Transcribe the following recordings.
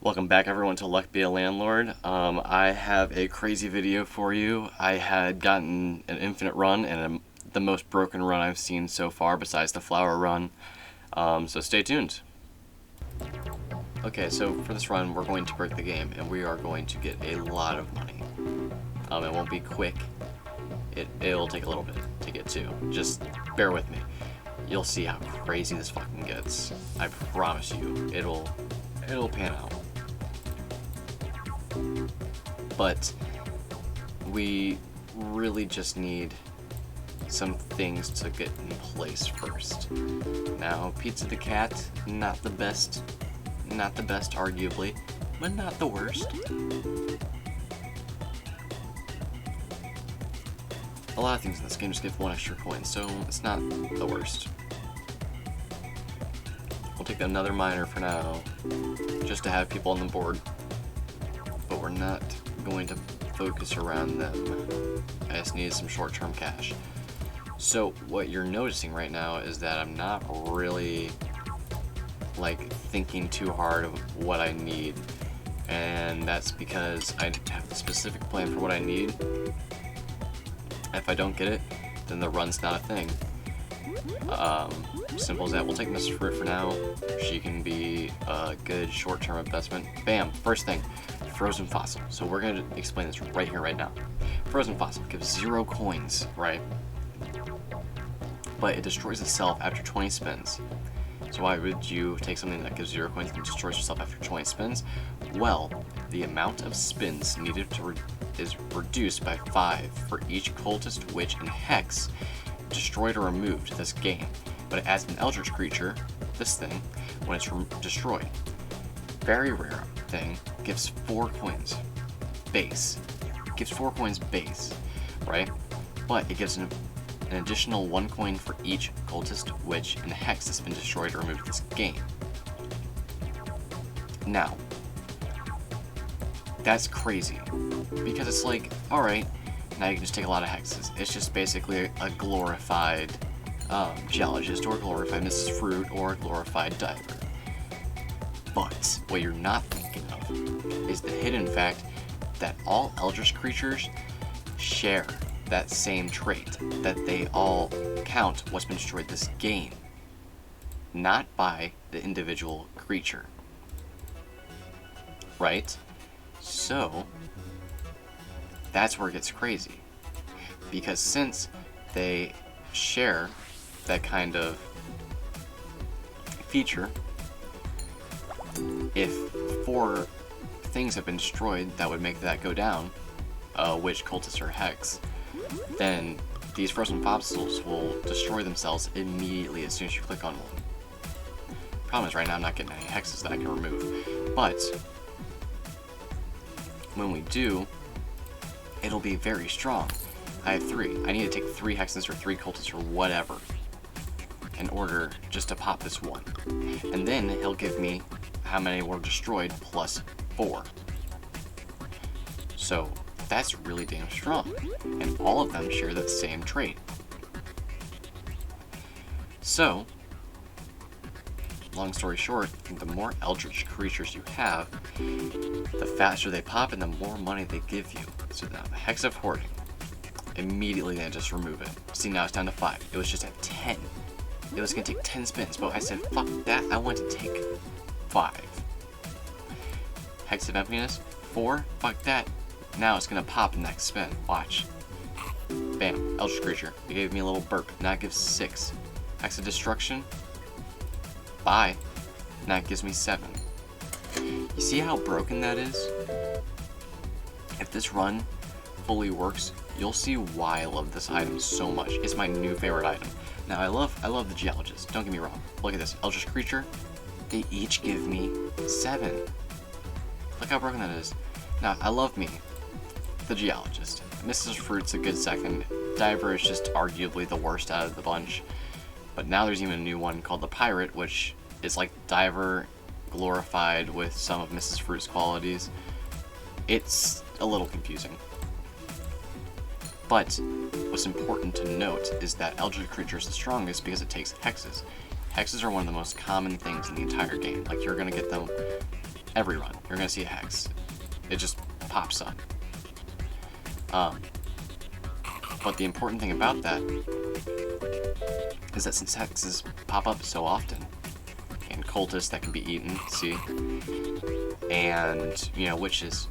Welcome back everyone to Luck Be a Landlord. I have a crazy video for you. I had gotten an infinite run and the most broken run I've seen so far besides the flower run. So stay tuned. Okay, so for this run we're going to break the game and we are going to get a lot of money. It won't be quick. It'll take a little bit to get to. Just bear with me. You'll see how crazy this fucking gets. I promise you, it'll pan out. But we really just need some things to get in place first. Now, Pizza the Cat, not the best arguably, but not the worst. A lot of things in this game just give one extra coin, so it's not the worst. We'll take another miner for now, just to have people on the board. But we're not going to focus around them. I just need some short-term cash. So what you're noticing right now is that I'm not really thinking too hard of what I need, and that's because I have a specific plan for what I need. If I don't get it, then the run's not a thing. Simple as that. We'll take Mrs. Fruit for now. She can be a good short-term investment. Bam! First thing, frozen fossil. So we're going to explain this right here, right now. Frozen fossil gives 0 coins, right? But it destroys itself after 20 spins. So why would you take something that gives 0 coins and destroys yourself after 20 spins? Well, the amount of spins needed is reduced by 5 for each cultist, witch, and hex destroyed or removed this game. But as an eldritch creature, this thing, when it's destroyed, very rare thing, gives 4 coins base. It gives 4 coins base, right? But it gives an additional 1 coin for each cultist, witch, and hex that's been destroyed or removed this game. Now, that's crazy, because it's like, alright, now you can just take a lot of hexes. It's just basically a glorified geologist, or a glorified Mrs. Fruit, or a glorified diver. But what you're not thinking of is the hidden fact that all eldritch creatures share that same trait, that they all count what's been destroyed this game, not by the individual creature. Right? So, that's where it gets crazy. Because since they share that kind of feature, if 4 things have been destroyed that would make that go down, witch, cultist, or hex, then these frozen fossils will destroy themselves immediately as soon as you click on one. Problem is, right now I'm not getting any hexes that I can remove, but when we do, it'll be very strong. I have 3. I need to take 3 hexes or 3 cultists or whatever in order just to pop this one. And then he'll give me how many were destroyed plus 4. So that's really damn strong. And all of them share that same trait. So, long story short, the more eldritch creatures you have, the faster they pop and the more money they give you. So now, the Hex of Hoarding, immediately they just remove it. See, now it's down to 5. It was just at 10. It was going to take 10 spins, but I said, fuck that, I want to take 5. Hex of Emptiness, 4, fuck that. Now it's going to pop next spin, watch. Bam, eldritch creature. It gave me a little burp, now it gives 6. Hex of Destruction, bye. Now it gives me 7. You see how broken that is? If this run fully works, you'll see why I love this item so much. It's my new favorite item. Now I love the geologist, don't get me wrong. Look at this, eldritch creature, they each give me 7. Look how broken that is. Now I love me, the geologist. Mrs. Fruit's a good second. Diver is just arguably the worst out of the bunch. But now there's even a new one called the Pirate, which is like Diver glorified with some of Mrs. Fruit's qualities. It's a little confusing. But what's important to note is that eldritch creature is the strongest because it takes hexes. Hexes are one of the most common things in the entire game. Like, you're gonna get them Every run, you're gonna see a hex. It just pops up. But the important thing about that is that since hexes pop up so often, and cultists that can be eaten, see, and, you know, witches,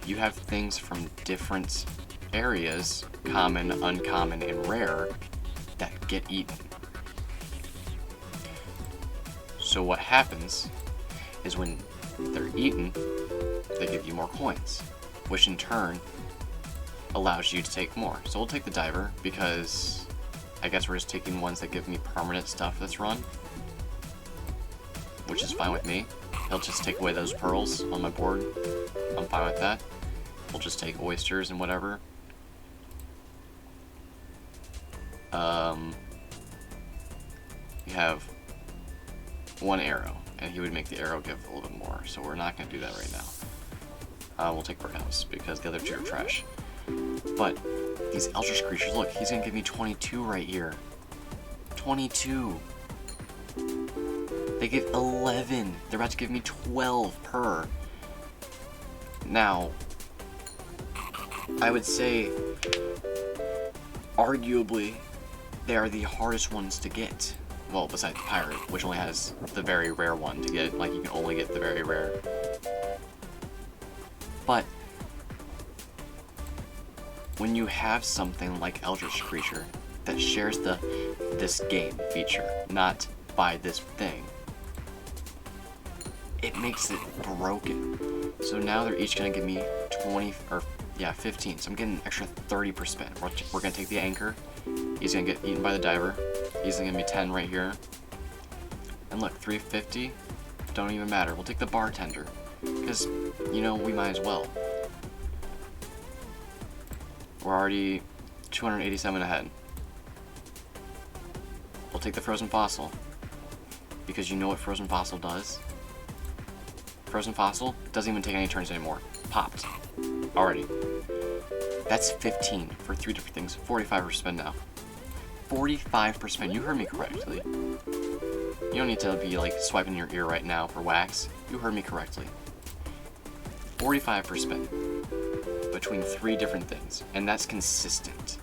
you have things from different areas, common, uncommon, and rare, that get eaten. So what happens is when they're eaten, they give you more coins, which in turn allows you to take more. So we'll take the diver because I guess we're just taking ones that give me permanent stuff that's run, which is fine with me. He'll just take away those pearls on my board. I'm fine with that. We'll just take oysters and whatever. We have one arrow, and he would make the arrow give a little bit more, so we're not going to do that right now. We'll take Birdhouse, because the other two are trash. But these Eldritch creatures, look, he's going to give me 22 right here. 22! They give 11! They're about to give me 12 per. Now, I would say, arguably, they are the hardest ones to get. Well, besides the Pirate, which only has the very rare one to get. Like, you can only get the very rare. But when you have something like Eldritch Creature that shares this game feature, not buy this thing, it makes it broken. So now they're each gonna give me 15. So I'm getting an extra 30%. We're gonna take the anchor. He's gonna get eaten by the diver. He's gonna give me 10 right here. And look, 350. Don't even matter. We'll take the bartender, because you know we might as well. We're already 287 ahead. We'll take the frozen fossil, because you know what frozen fossil does. Frozen fossil doesn't even take any turns anymore. Popped already. That's 15 for 3 different things. 45 per spin now. 45 per spin. You heard me correctly. You don't need to be like swiping your ear right now for wax. You heard me correctly. 45 per spin between 3 different things, and that's consistent.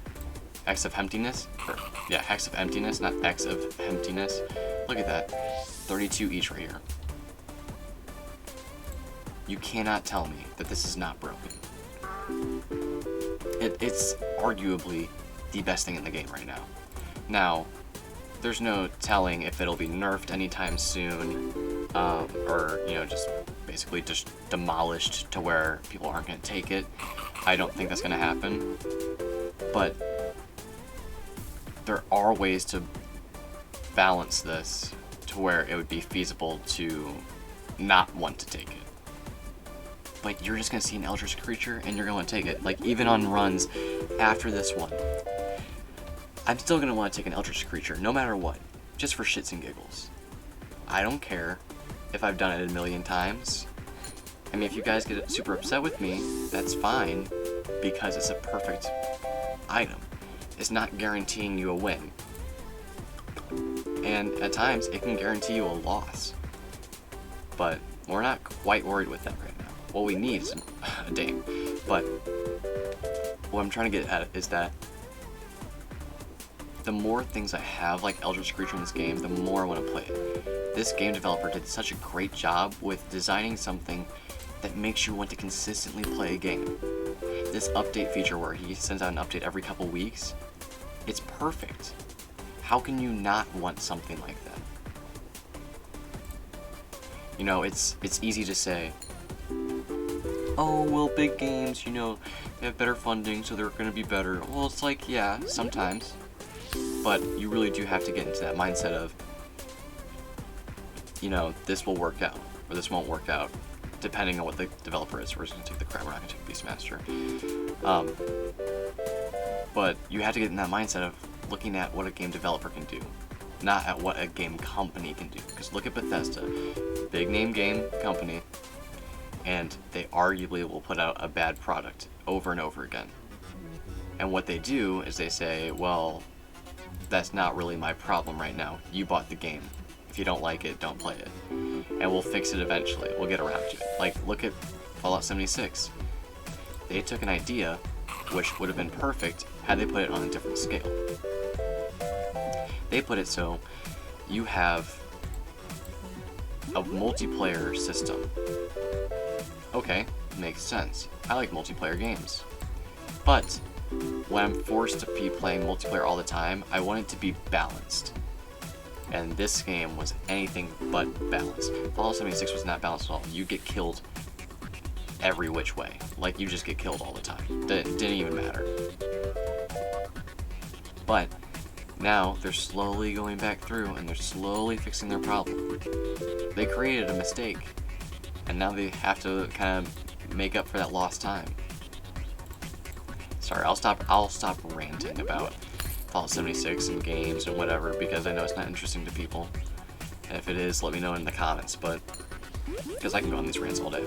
X of emptiness, X of emptiness, not X of emptiness. Look at that. 32 each right here. You cannot tell me that this is not broken. It's arguably the best thing in the game right now. Now, there's no telling if it'll be nerfed anytime soon, or, you know, just basically just demolished to where people aren't going to take it. I don't think that's going to happen, but there are ways to balance this to where it would be feasible to not want to take it. But you're just going to see an Eldritch creature and you're going to take it. Like, even on runs after this one, I'm still going to want to take an Eldritch creature, no matter what, just for shits and giggles. I don't care if I've done it a million times. I mean, if you guys get super upset with me, that's fine, because it's a perfect item. It's not guaranteeing you a win. And at times, it can guarantee you a loss. But we're not quite worried with that right now. What we need is a dame. But what I'm trying to get at is that the more things I have like Eldritch Creature in this game, the more I want to play it. This game developer did such a great job with designing something that makes you want to consistently play a game. This update feature where he sends out an update every couple weeks, it's perfect. How can you not want something like that? You know, it's easy to say, oh, well, big games, you know, they have better funding, so they're going to be better. Well, it's like, yeah, sometimes. But you really do have to get into that mindset of, you know, this will work out, or this won't work out, depending on what the developer is. We're just going to take the crab, we're not going to take Beastmaster. But you have to get in that mindset of looking at what a game developer can do, not at what a game company can do. Because look at Bethesda, big name game company, and they arguably will put out a bad product over and over again. And what they do is they say, well, that's not really my problem right now. You bought the game. If you don't like it, don't play it. And we'll fix it eventually. We'll get around to it. Like, look at Fallout 76. They took an idea, which would have been perfect had they put it on a different scale. They put it so you have a multiplayer system. Okay, makes sense. I like multiplayer games. But when I'm forced to be playing multiplayer all the time, I want it to be balanced. And this game was anything but balanced. Fallout 76 was not balanced at all. You get killed every which way. Like, you just get killed all the time. Didn't even matter. But now they're slowly going back through and they're slowly fixing their problem. They created a mistake, and now they have to kind of make up for that lost time. Sorry, I'll stop ranting about Fallout 76 and games and whatever, because I know it's not interesting to people. And if it is, let me know in the comments, but because I can go on these rants all day.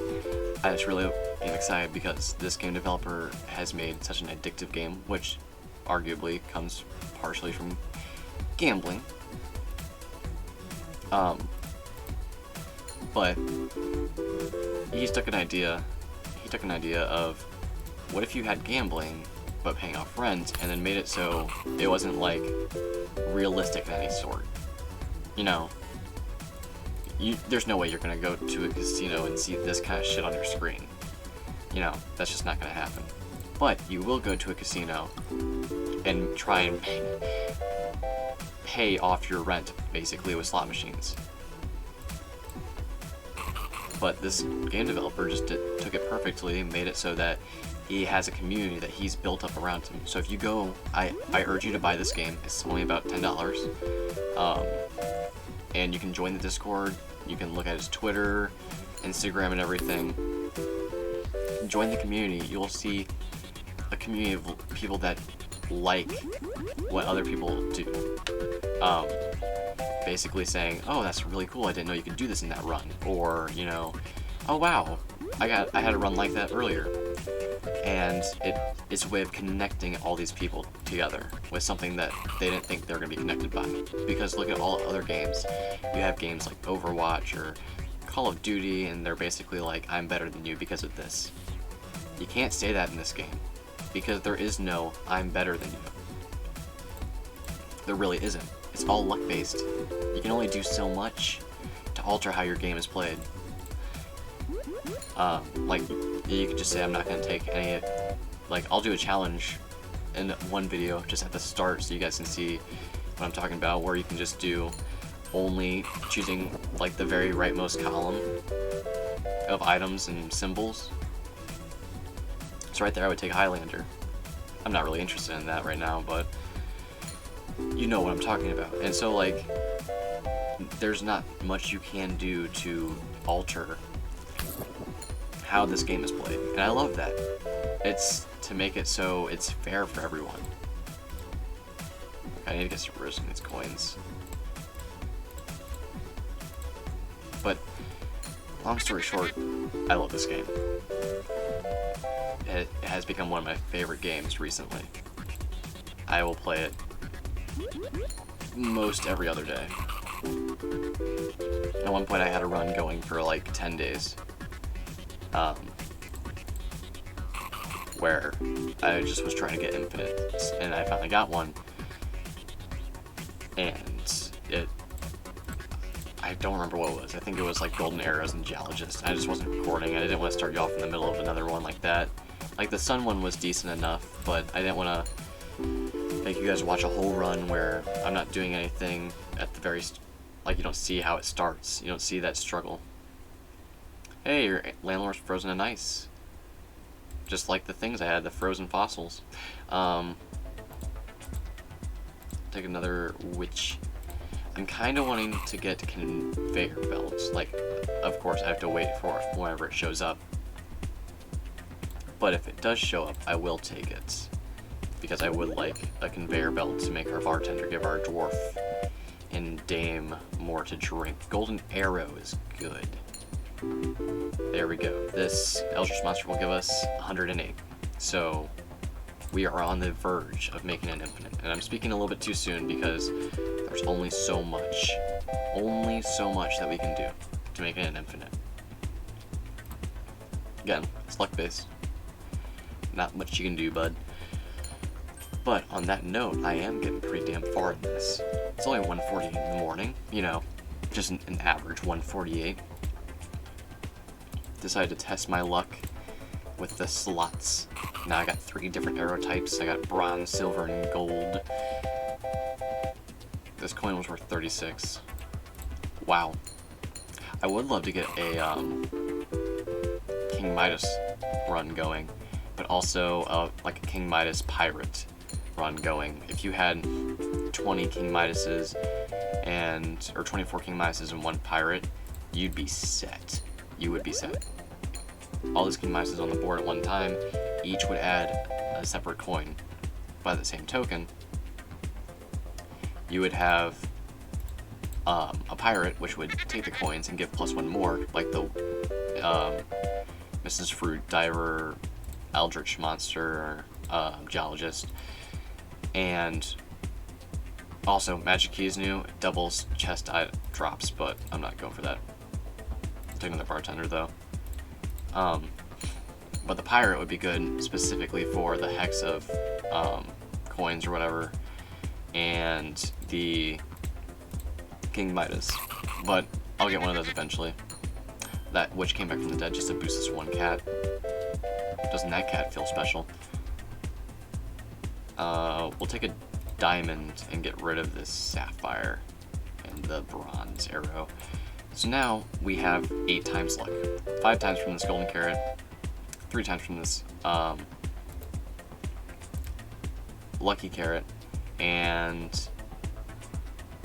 I just really am excited because this game developer has made such an addictive game, which arguably comes partially from gambling. But he took an idea of, what if you had gambling but paying off rent, and then made it so it wasn't like realistic in any sort. You know, there's no way you're gonna go to a casino and see this kind of shit on your screen. You know, that's just not gonna happen. But you will go to a casino and try and pay off your rent, basically, with slot machines. But this game developer just took it perfectly, made it so that he has a community that he's built up around him. So if you go, I urge you to buy this game. It's only about $10. And you can join the Discord, you can look at his Twitter, Instagram, and everything. Join the community. You'll see a community of people that like what other people do. Basically saying, oh, that's really cool, I didn't know you could do this in that run. Or, you know, oh wow, I had a run like that earlier. And it's a way of connecting all these people together with something that they didn't think they were going to be connected by. Because look at all other games. You have games like Overwatch or Call of Duty, and they're basically like, I'm better than you because of this. You can't say that in this game, because there is no I'm better than you. There really isn't. It's all luck-based. You can only do so much to alter how your game is played. Like, you could just say, I'm not going to take any, like, I'll do a challenge in one video just at the start so you guys can see what I'm talking about, where you can just do only choosing, like, the very rightmost column of items and symbols. So right there I would take Highlander. I'm not really interested in that right now, but you know what I'm talking about. And so, like, there's not much you can do to alter how this game is played, and I love that. It's to make it so it's fair for everyone. Okay, I need to get some risk in these coins. But long story short, I love this game. It has become one of my favorite games recently. I will play it most every other day. At one point I had a run going for like 10 days. Where I just was trying to get infinite, and I finally got one, and I don't remember what it was. I think it was like Golden Arrows and Geologist. I just wasn't recording. I didn't want to start you off in the middle of another one like that. Like, the Sun one was decent enough, but I didn't want to make you guys watch a whole run where I'm not doing anything at the very, like, you don't see how it starts. You don't see that struggle. Hey, your landlord's frozen in ice. Just like the things I had, the frozen fossils. Take another witch. I'm kind of wanting to get conveyor belts. Like, of course, I have to wait for it whenever it shows up. But if it does show up, I will take it. Because I would like a conveyor belt to make our bartender give our dwarf and dame more to drink. Golden Arrow is good. There we go. This Eldritch Monster will give us 108. So we are on the verge of making an infinite. And I'm speaking a little bit too soon because there's only so much only so much that we can do to make it an infinite. Again, it's luck based. Not much you can do, bud. But on that note, I am getting pretty damn far in this. It's only 1:48 in the morning, you know, just an average 1:48. Decided to test my luck with the slots. Now I got 3 different arrow types. I got bronze, silver, and gold. This coin was worth 36. Wow. I would love to get a King Midas run going, but also like a King Midas pirate run going. If you had 20 King Midases or 24 King Midases and 1 pirate, you'd be set. You would be set. All those King Midases on the board at one time, each would add a separate coin. By the same token, you would have a pirate, which would take the coins and give +1 more, like the Mrs. Fruit, Diver, Eldritch Monster, Geologist. And also, Magic Key is new, it doubles chest drops, but I'm not going for that. I'll take another bartender though. But the pirate would be good specifically for the hex of coins or whatever, and the King Midas. But I'll get one of those eventually. That which came back from the dead just to boost this 1 cat. Doesn't that cat feel special? We'll take a diamond and get rid of this sapphire and the bronze arrow. So now we have 8 times luck. 5 times from this golden carrot, 3 times from this lucky carrot, and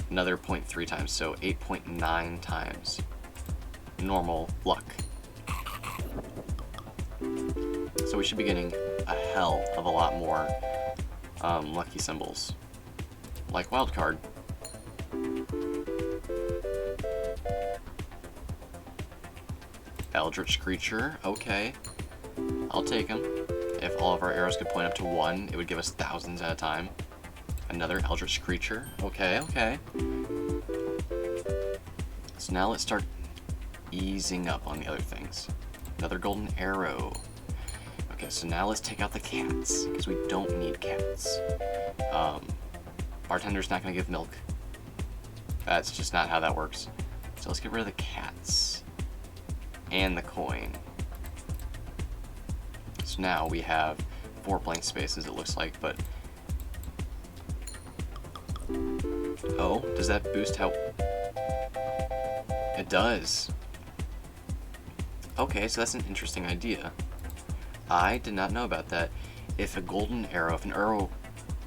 another 0.3 times, so 8.9 times normal luck. So we should be getting a hell of a lot more lucky symbols, like wildcard. Eldritch Creature, okay. I'll take him. If all of our arrows could point up to 1, it would give us thousands at a time. Another Eldritch Creature, okay, okay. So now let's start easing up on the other things. Another golden arrow. Okay, so now let's take out the cats, because we don't need cats. Bartender's not going to give milk. That's just not how that works. So let's get rid of the cats. And the coin. So now we have 4 blank spaces, it looks like, but... Oh, does that boost how... It does. Okay, so that's an interesting idea. I did not know about that. If an arrow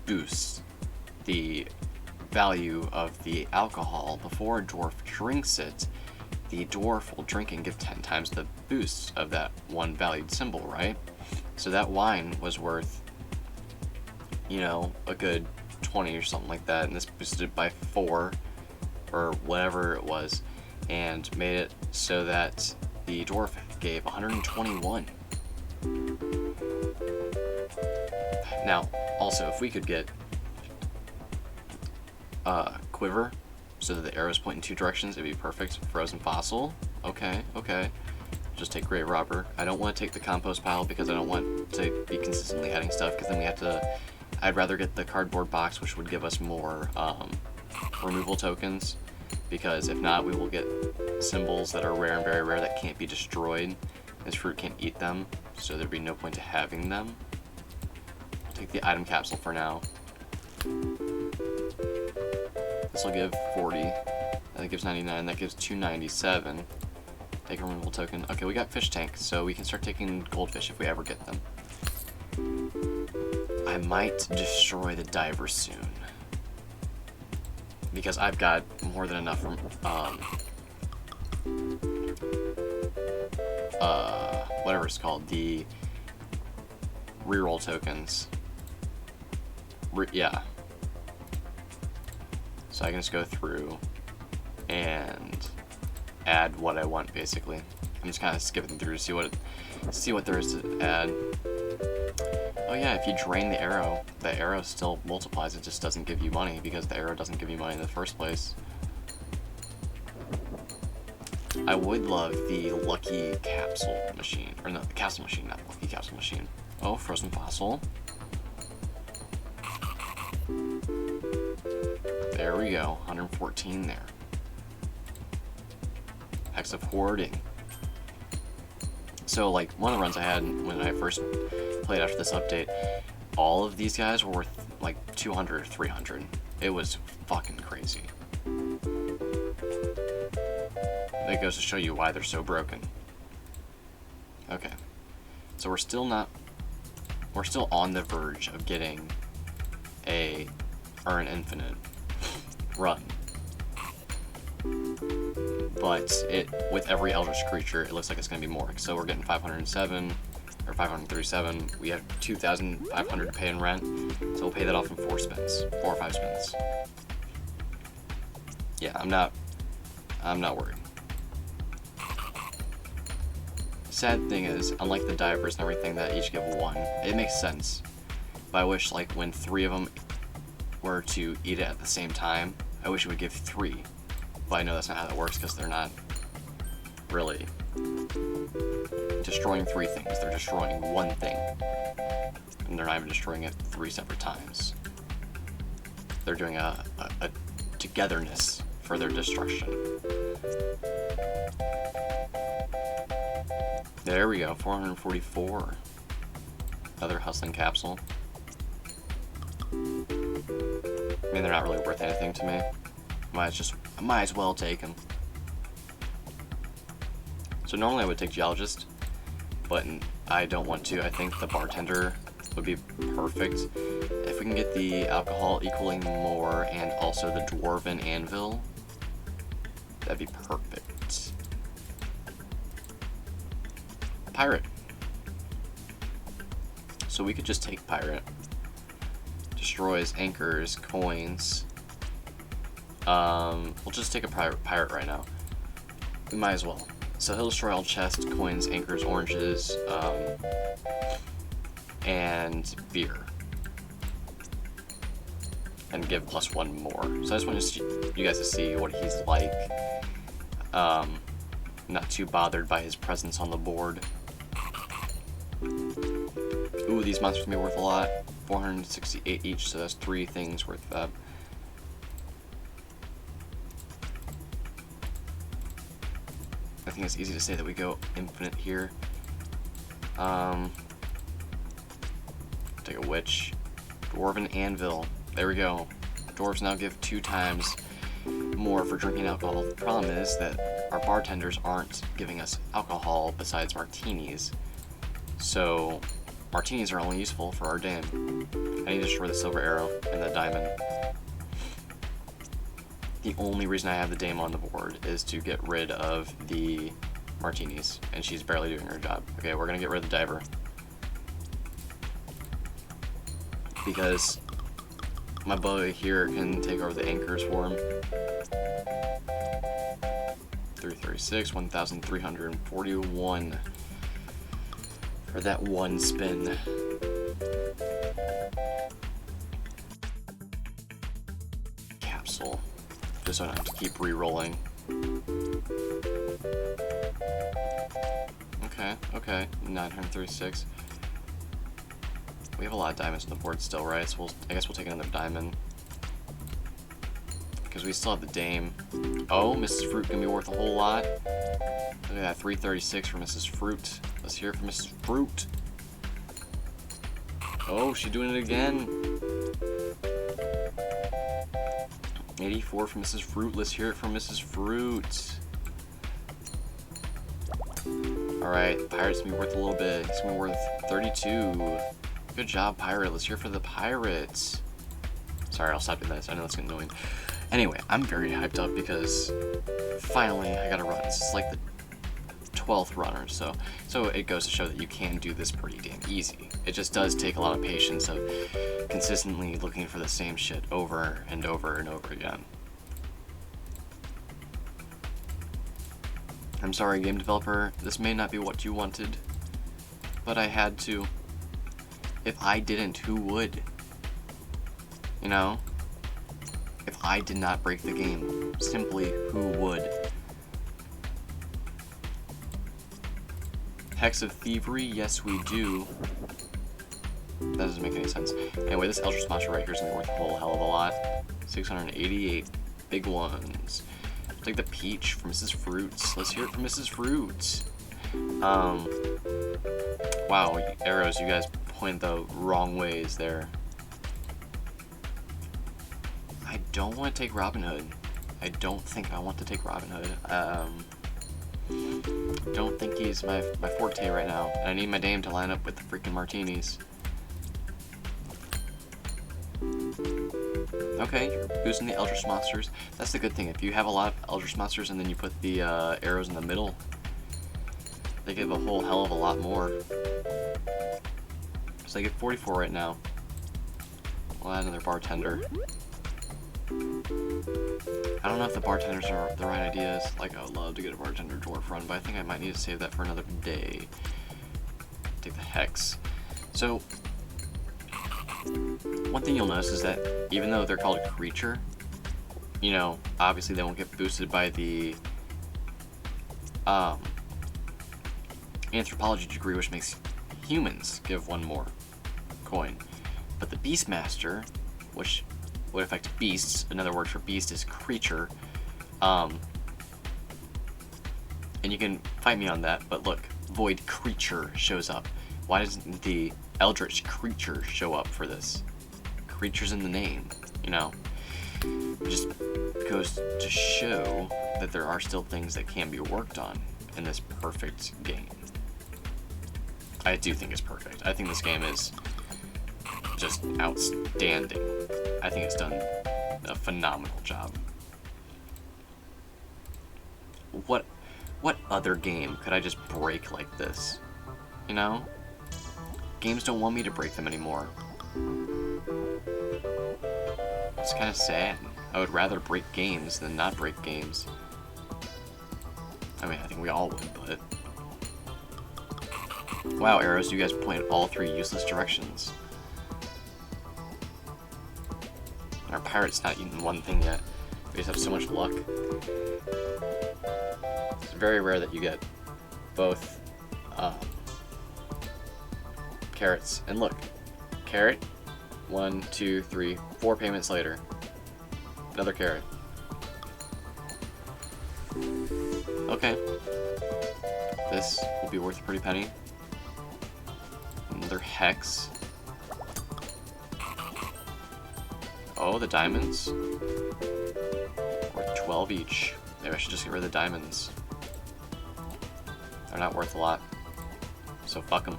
boosts the value of the alcohol before a dwarf drinks it, the dwarf will drink and give 10 times the boost of that one valued symbol, right? So that wine was worth, you know, a good 20 or something like that, and this boosted it by 4, or whatever it was, and made it so that the dwarf gave 121. Now, also, if we could get quiver, so that the arrows point in 2 directions, it'd be perfect. Frozen fossil, okay, okay. Just take Great Robber. I don't want to take the compost pile because I don't want to be consistently adding stuff, because then we have to... I'd rather get the cardboard box, which would give us more removal tokens, because if not, we will get symbols that are rare and very rare that can't be destroyed. This fruit can't eat them, so there'd be no point to having them. I'll take the item capsule for now. This will give 40. That gives 99. That gives 297. Take a removal token. Okay, we got fish tank, so we can start taking goldfish if we ever get them. I might destroy the diver soon, because I've got more than enough from whatever it's called, the reroll tokens. Yeah. So I can just go through and add what I want, basically. I'm just kind of skipping through to see what there is to add. Oh yeah, if you drain the arrow still multiplies. It just doesn't give you money because the arrow doesn't give you money in the first place. I would love the Lucky Capsule Machine. Or no, the Capsule Machine, not Lucky Capsule Machine. Oh, Frozen Fossil. There we go, 114 there. Hex of Hoarding. So, like, one of the runs I had when I first played after this update, all of these guys were worth, like, 200 or 300. It was fucking crazy. That goes to show you why they're so broken. Okay. So we're still on the verge of getting an infinite run. But with every Eldritch creature, it looks like it's going to be more. So we're getting 507 or 537. We have 2,500 to pay in rent, so we'll pay that off in 4 or 5 spins. Yeah, I'm not worried. Sad thing is, unlike the divers and everything that each give 1, it makes sense. But I wish, like, when 3 of them were to eat it at the same time, I wish it would give 3. But I know that's not how that works because they're not really destroying 3 things. They're destroying 1 thing. And they're not even destroying it 3 separate times. They're doing a togetherness for their destruction. There we go, 444. Another hustling capsule. I mean, they're not really worth anything to me. Might as well take them. So normally I would take Geologist, but I don't want to. I think the Bartender would be perfect. If we can get the Alcohol equaling more and also the Dwarven Anvil, that'd be perfect. Pirate. So we could just take Pirate. Destroys anchors, coins. We'll just take a pirate right now. We might as well. So he'll destroy all chests, coins, anchors, oranges, and beer. And give +1 more. So I just want you guys to see what he's like. Not too bothered by his presence on the board. Ooh, these monsters can be worth a lot. 468 each, so that's 3 things worth that. I think it's easy to say that we go infinite here. Take a witch. Dwarven Anvil. There we go. Dwarves now give 2 times more for drinking alcohol. The problem is that our bartenders aren't giving us alcohol besides martinis. So martinis are only useful for our dame. I need to destroy the silver arrow and the diamond. The only reason I have the dame on the board is to get rid of the martinis, and she's barely doing her job. Okay, we're gonna get rid of the diver. Because my boy here can take over the anchors for him. 336, 1,341 for that 1 spin. Capsule. Just so I don't have to keep re-rolling. Okay, 936. We have a lot of diamonds on the board still, right? So I guess we'll take another diamond. Because we still have the dame. Oh, Mrs. Fruit can be worth a whole lot. Look at that, 336 for Mrs. Fruit. Let's hear it for Mrs. Fruit. Oh, she's doing it again. 84 for Mrs. Fruit. Let's hear it for Mrs. Fruit. Alright, Pirate's gonna be worth a little bit. It's gonna be worth 32. Good job, Pirate. Let's hear for the Pirates. Sorry, I'll stop doing this. I know it's annoying. Anyway, I'm very hyped up because finally I got a run. This is like the 12th run or so. So it goes to show that you can do this pretty damn easy. It just does take a lot of patience of consistently looking for the same shit over and over and over again. I'm sorry, game developer, this may not be what you wanted, but I had to. If I didn't, who would? You know? If I did not break the game, simply who would? Hex of Thievery, yes we do. That doesn't make any sense. Anyway, this Eldritch Monster right here is going to be worth a whole hell of a lot. 688 big ones. Take the peach from Mrs. Fruits. Let's hear it from Mrs. Fruits. Wow, arrows, you guys point the wrong ways there. I don't want to take Robin Hood. I don't think I want to take Robin Hood. Don't think he's my forte right now. And I need my dame to line up with the freaking martinis. Okay, you're boosting the Eldritch Monsters. That's the good thing. If you have a lot of Eldritch Monsters and then you put the arrows in the middle, they give a whole hell of a lot more. So I get 44 right now. We'll add another bartender. I don't know if the bartenders are the right ideas. Like, I would love to get a bartender dwarf run, but I think I might need to save that for another day. Take the hex. So, one thing you'll notice is that even though they're called a creature, you know, obviously they won't get boosted by the anthropology degree, which makes humans give one more coin. But the Beastmaster, which would affect beasts, another word for beast is creature, and you can fight me on that, but look, Void Creature shows up. Why doesn't the Eldritch Creature show up for this? Creature's in the name, you know? It just goes to show that there are still things that can be worked on in this perfect game. I do think it's perfect. I think this game is just outstanding. I think it's done a phenomenal job. What other game could I just break like this? You know? Games don't want me to break them anymore. It's kind of sad. I would rather break games than not break games. I mean, I think we all would, but... Wow, arrows, you guys point all three useless directions. Our pirate's not eating one thing yet. We just have so much luck. It's very rare that you get both carrots. And look, carrot, 1, 2, 3, 4 payments later. Another carrot. Okay. This will be worth a pretty penny. Another hex. Oh, the diamonds. Worth 12 each. Maybe I should just get rid of the diamonds. They're not worth a lot. So fuck them.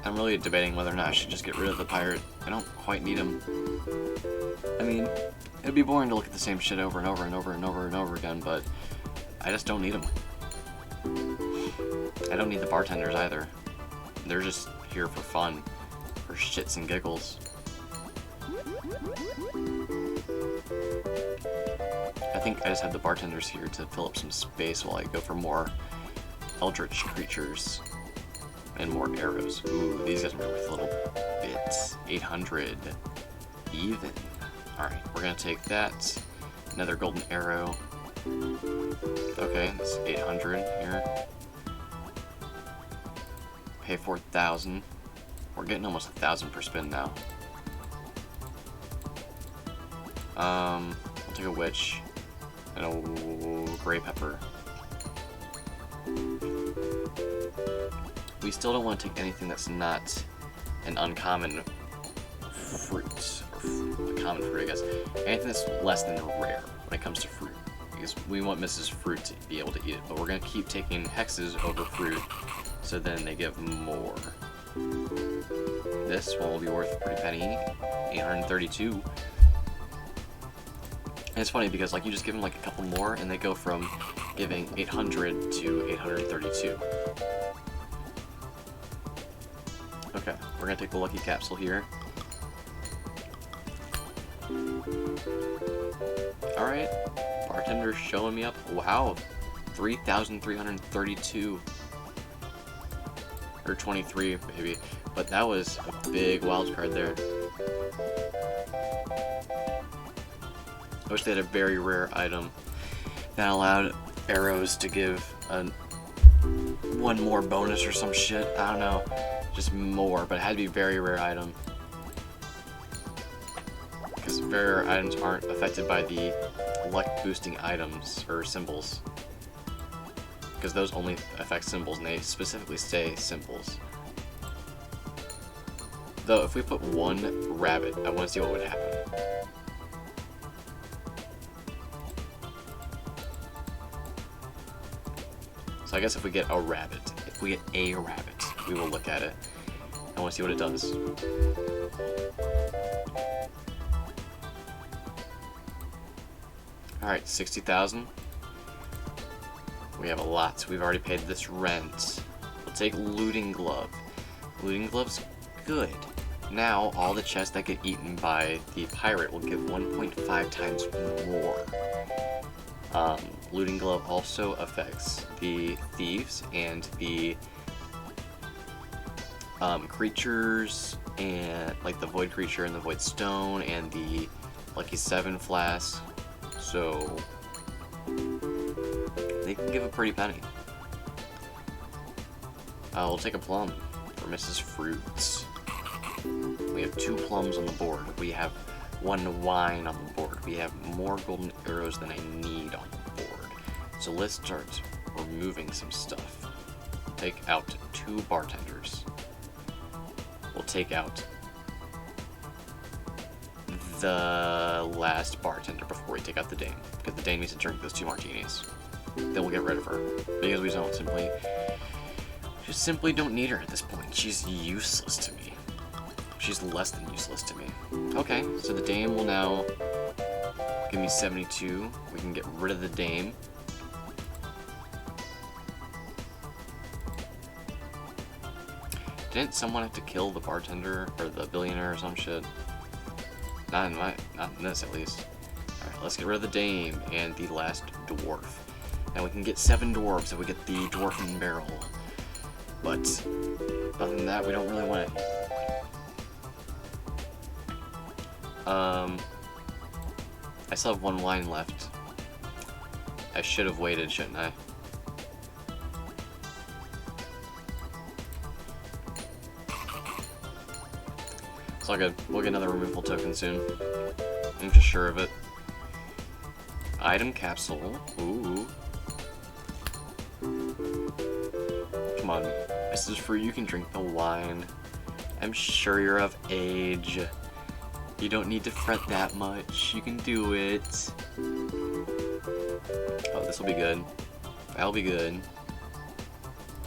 I'm really debating whether or not I should just get rid of the pirate. I don't quite need him. I mean, it'd be boring to look at the same shit over and over and over and over and over again, but I just don't need him. I don't need the bartenders either. They're just here for fun, for shits and giggles. I think I just have the bartenders here to fill up some space while I go for more eldritch creatures and more arrows. Ooh, these guys are worth a little bit. 800 even. Alright, we're gonna take that. Another golden arrow. Okay, that's 800 here. Pay 4,000. We're getting almost 1,000 per spin now. I'll take a witch and a gray pepper. We still don't want to take anything that's not an uncommon fruit, or a common fruit, I guess. Anything that's less than rare when it comes to fruit, because we want Mrs. Fruit to be able to eat it, but we're going to keep taking hexes over fruit, so then they give more. This one will be worth a pretty penny, 832. And it's funny because like you just give them like a couple more and they go from giving 800 to 832. Okay, we're gonna take the lucky capsule here. Alright, bartender's showing me up. Wow, 3,332. Or 23, maybe. But that was a big wild card there. I wish they had a very rare item that allowed arrows to give one more bonus or some shit. I don't know. Just more, but it had to be a very rare item. Because very rare items aren't affected by the luck boosting items or symbols. Because those only affect symbols, and they specifically say symbols. Though, if we put one rabbit, I want to see what would happen. So I guess if we get a rabbit, we will look at it. I want to see what it does. Alright, 60,000. We have a lot. We've already paid this rent. We'll take Looting Glove. Looting Glove's good. Now, all the chests that get eaten by the pirate will give 1.5 times more. Looting Glove also affects the thieves and the creatures, and like the Void Creature and the Void Stone and the Lucky 7 Flask. So they can give a pretty penny. We'll take a plum for Mrs. Fruits. We have 2 plums on the board. We have 1 wine on the board. We have more golden arrows than I need on the board. So let's start removing some stuff. Take out 2 bartenders. We'll take out the last bartender before we take out the dame, because the dame needs to drink those 2 martinis. Then we'll get rid of her, because we just simply don't need her at this point. She's useless to me. She's less than useless to me. Okay, so the dame will now give me 72. We can get rid of the dame. Didn't someone have to kill the bartender or the billionaire or some shit? Not in this at least. Alright, let's get rid of the dame and the last dwarf. Now we can get 7 dwarves if we get the dwarfen barrel. But other than that, we don't really want it. I still have 1 wine left. I should have waited, shouldn't I? It's all good. We'll get another removal token soon. I'm just sure of it. Item capsule. Ooh. Come on. This is free. You can drink the wine. I'm sure you're of age. You don't need to fret that much. You can do it. Oh, this will be good. That'll be good.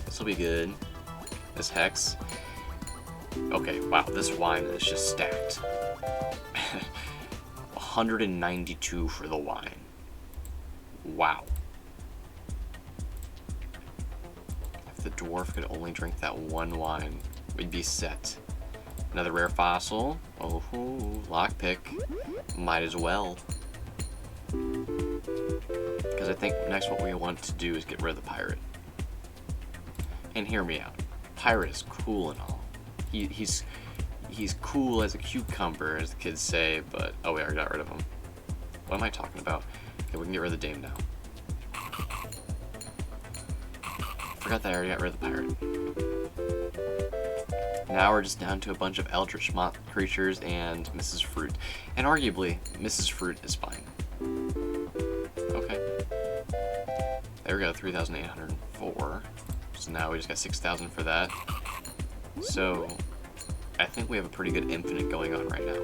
This will be good. This hex. Okay, wow, this wine is just stacked. 192 for the wine. Wow. If the dwarf could only drink that 1 wine, we'd be set. Another rare fossil. Oh, lockpick. Might as well. Because I think next what we want to do is get rid of the pirate. And hear me out. Pirate is cool and all. He's cool as a cucumber, as the kids say, but oh, we already got rid of him. What am I talking about? Okay, we can get rid of the dame now. Forgot that I already got rid of the pirate. Now we're just down to a bunch of eldritch moth creatures and Mrs. Fruit. And arguably, Mrs. Fruit is fine. Okay. There we go, 3,804. So now we just got 6,000 for that. So, I think we have a pretty good infinite going on right now.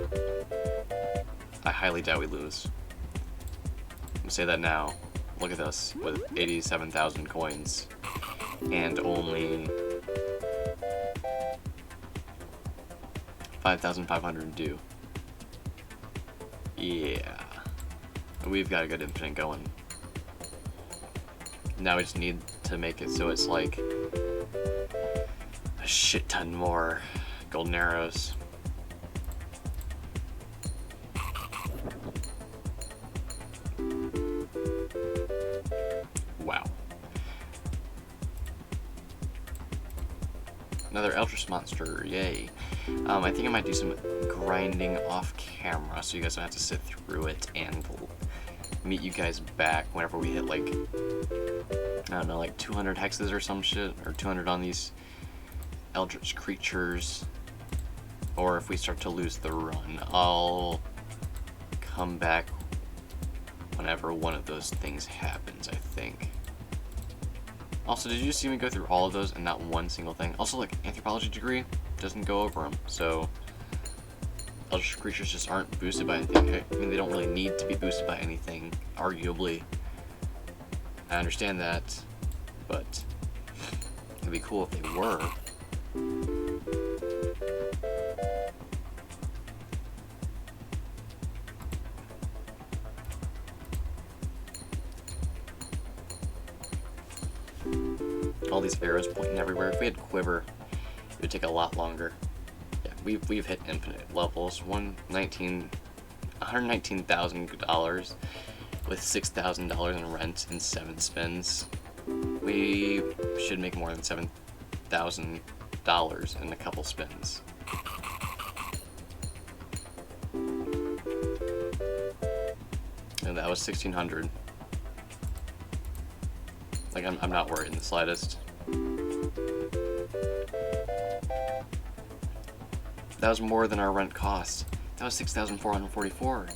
I highly doubt we lose. I'm gonna say that now. Look at this, with 87,000 coins. And only 5,500 due. Yeah. We've got a good infinite going. Now we just need to make it so it's like a shit ton more golden arrows. Wow. Another Eldritch monster, yay. I think I might do some grinding off camera so you guys don't have to sit through it, and meet you guys back whenever we hit like I don't know, like 200 hexes or some shit, or 200 on these eldritch creatures. Or if we start to lose the run, I'll come back whenever one of those things happens, I think. Also, did you see me go through all of those and not one single thing? Also, like, anthropology degree doesn't go over them, so eldritch creatures just aren't boosted by anything. I mean, they don't really need to be boosted by anything, arguably. I understand that, but it'd be cool if they were. All these arrows pointing everywhere. If we had quiver, it would take a lot longer. Yeah, we've hit infinite levels. $119,000 with $6,000 in rent and 7 spins. We should make more than $7,000 in a couple spins. And that was 1,600. Like, I'm not worried in the slightest. That was more than our rent cost. That was 6,444.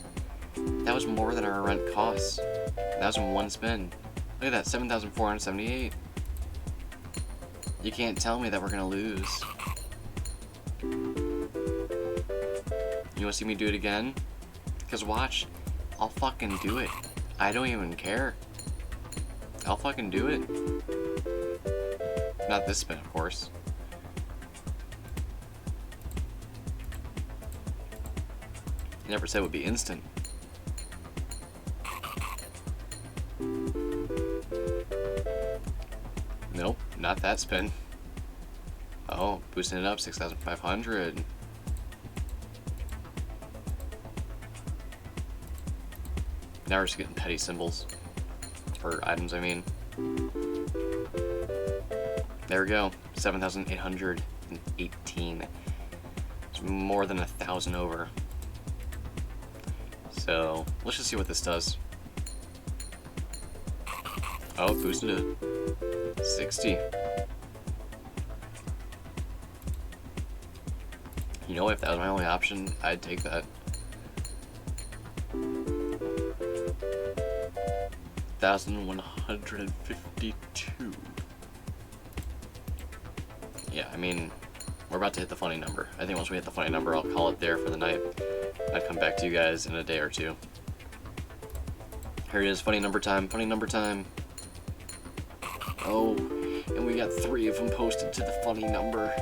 That was more than our rent costs. That was in one spin. Look at that, 7,478. You can't tell me that we're gonna lose. You wanna see me do it again? Because watch, I'll fucking do it. I don't even care. I'll fucking do it. Not this spin, of course. Never said it would be instant. Nope, not that spin. Oh, boosting it up, 6,500. Now we're just getting petty symbols. Or items, I mean. There we go, 7,818. It's more than 1,000 over. So, let's just see what this does. Oh, boosted it. 60. You know, if that was my only option, I'd take that. 1,152. Yeah, I mean, we're about to hit the funny number. I think once we hit the funny number, I'll call it there for the night. I'd come back to you guys in a day or two. Here it is, funny number time, funny number time. Oh, and we got 3 of them posted to the funny number.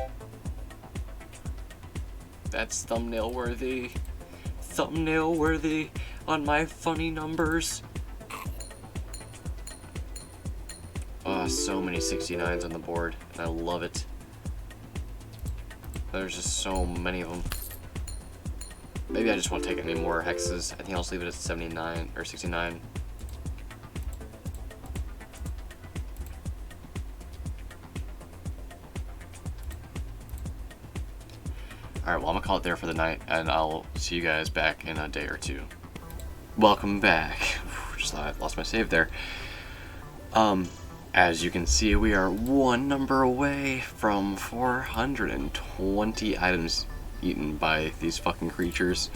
That's thumbnail worthy. Thumbnail worthy on my funny numbers. Oh, so many 69s on the board, and I love it. There's just so many of them. Maybe I just won't take any more hexes. I think I'll just leave it at 79 or 69. Alright, well, I'm gonna call it there for the night, and I'll see you guys back in a day or two. Welcome back. Just thought I lost my save there. As you can see, we are one number away from 420 items eaten by these fucking creatures,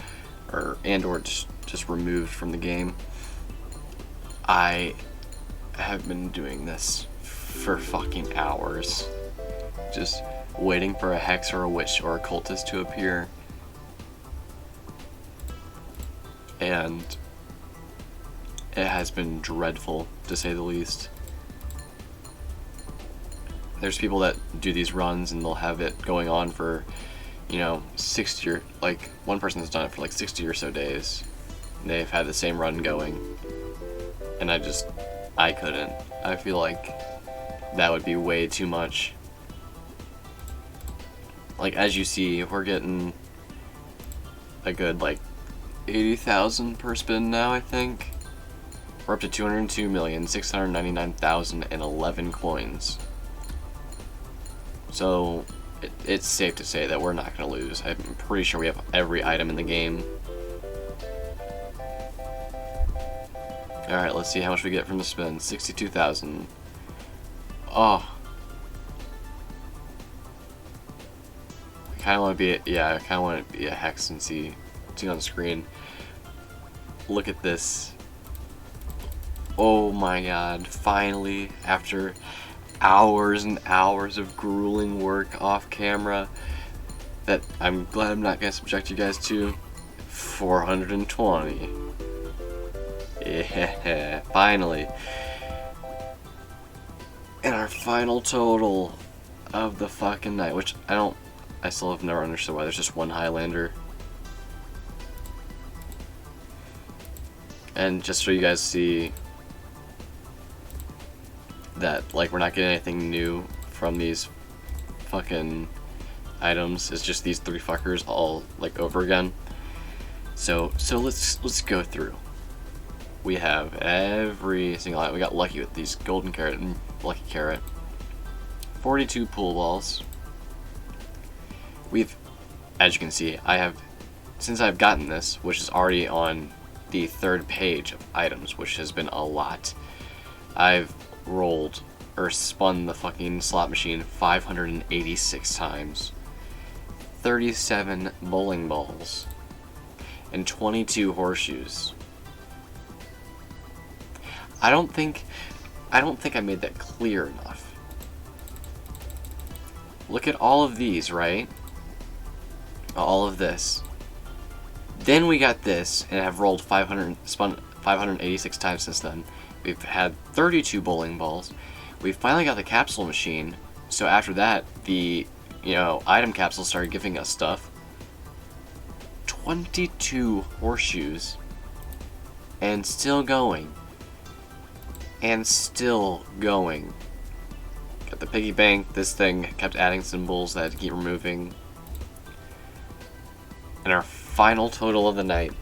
or just removed from the game. I have been doing this for fucking hours, just waiting for a hex or a witch or a cultist to appear, and it has been dreadful, to say the least. There's people that do these runs and they'll have it going on for, you know, 60 or, like, one person has done it for like 60 or so days. And they've had the same run going. And I couldn't. I feel like that would be way too much. Like, as you see, we're getting a good, like, 80,000 per spin now, I think. We're up to 202,699,011 coins. So, it's safe to say that we're not going to lose. I'm pretty sure we have every item in the game. Alright, let's see how much we get from the spin. 62,000. Oh. I kind of want to be, yeah, I kind of want to be a hex and see on the screen. Look at this. Oh my god, finally, after hours and hours of grueling work off camera that I'm glad I'm not going to subject you guys to, 420. Yeah, finally. And our final total of the fucking night, which I still have never understood why there's just one Highlander. And just so you guys see that, like, we're not getting anything new from these fucking items. It's just these three fuckers all, like, over again. So let's go through. We have every single item. We got lucky with these golden carrot and lucky carrot. 42 pool balls. We've, as you can see, since I've gotten this, which is already on the 3rd page of items, which has been a lot, I've rolled or spun the fucking slot machine 586 times, 37 bowling balls, and 22 horseshoes. I don't think I made that clear enough. Look at all of these, right? All of this. Then we got this, and have rolled spun 586 times since then. We've had 32 bowling balls. We finally got the capsule machine. So after that, the item capsules started giving us stuff. 22 horseshoes, and still going. And still going. Got the piggy bank. This thing kept adding symbols that I had to keep removing. And our final total of the night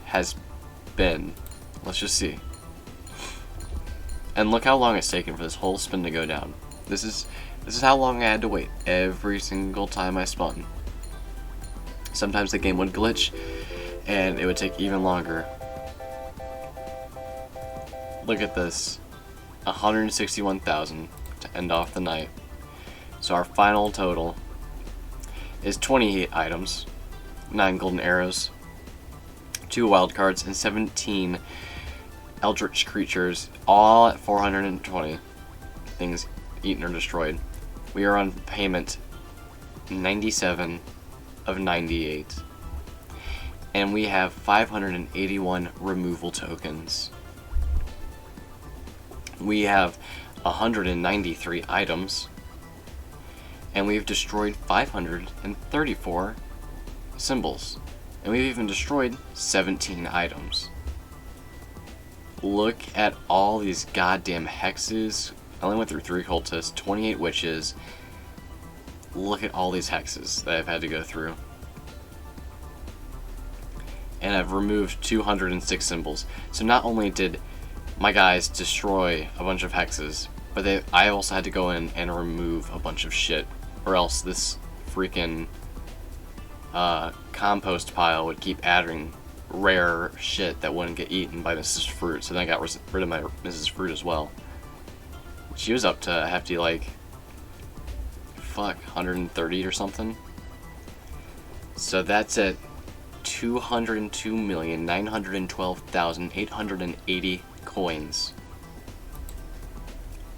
has been, let's just see. And look how long it's taken for this whole spin to go down. This is how long I had to wait every single time I spun. Sometimes the game would glitch, and it would take even longer. Look at this. 161,000 to end off the night. So our final total is 28 items, 9 golden arrows, 2 wild cards, and 17 eldritch creatures, all at 420 things eaten or destroyed. We are on payment 97 of 98. And we have 581 removal tokens. We have 193 items. And we've destroyed 534 symbols. And we've even destroyed 17 items. Look at all these goddamn hexes. I only went through 3 cultists, 28 witches. Look at all these hexes that I've had to go through. And I've removed 206 symbols. So not only did my guys destroy a bunch of hexes, but I also had to go in and remove a bunch of shit. Or else this freaking compost pile would keep adding rare shit that wouldn't get eaten by Mrs. Fruit. So then I got rid of my Mrs. Fruit as well. She was up to a hefty, like, 130 or something. So that's at 202,912,880 coins.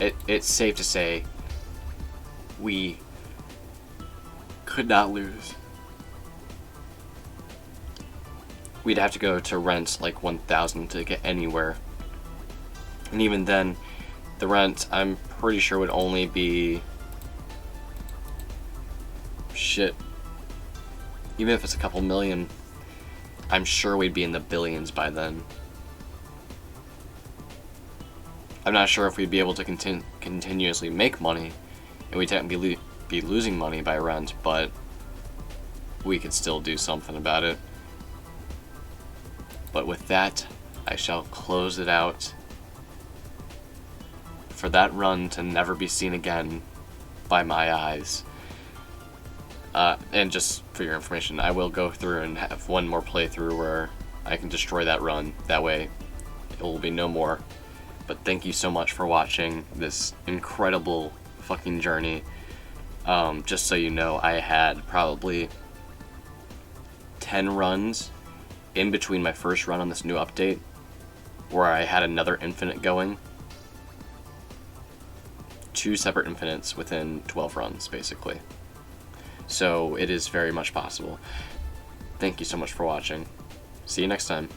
It's safe to say we could not lose. We'd have to go to rent like 1,000 to get anywhere. And even then, the rent, I'm pretty sure, would only be... shit. Even if it's a couple million, I'm sure we'd be in the billions by then. I'm not sure if we'd be able to continuously make money, and we'd technically be losing money by rent, but we could still do something about it. But with that, I shall close it out for that run to never be seen again by my eyes. And just for your information, I will go through and have one more playthrough where I can destroy that run. That way, it will be no more. But thank you so much for watching this incredible fucking journey. Just so you know, I had probably 10 runs in between my first run on this new update, where I had another infinite going. 2 separate infinites within 12 runs, basically. So it is very much possible. Thank you so much for watching. See you next time.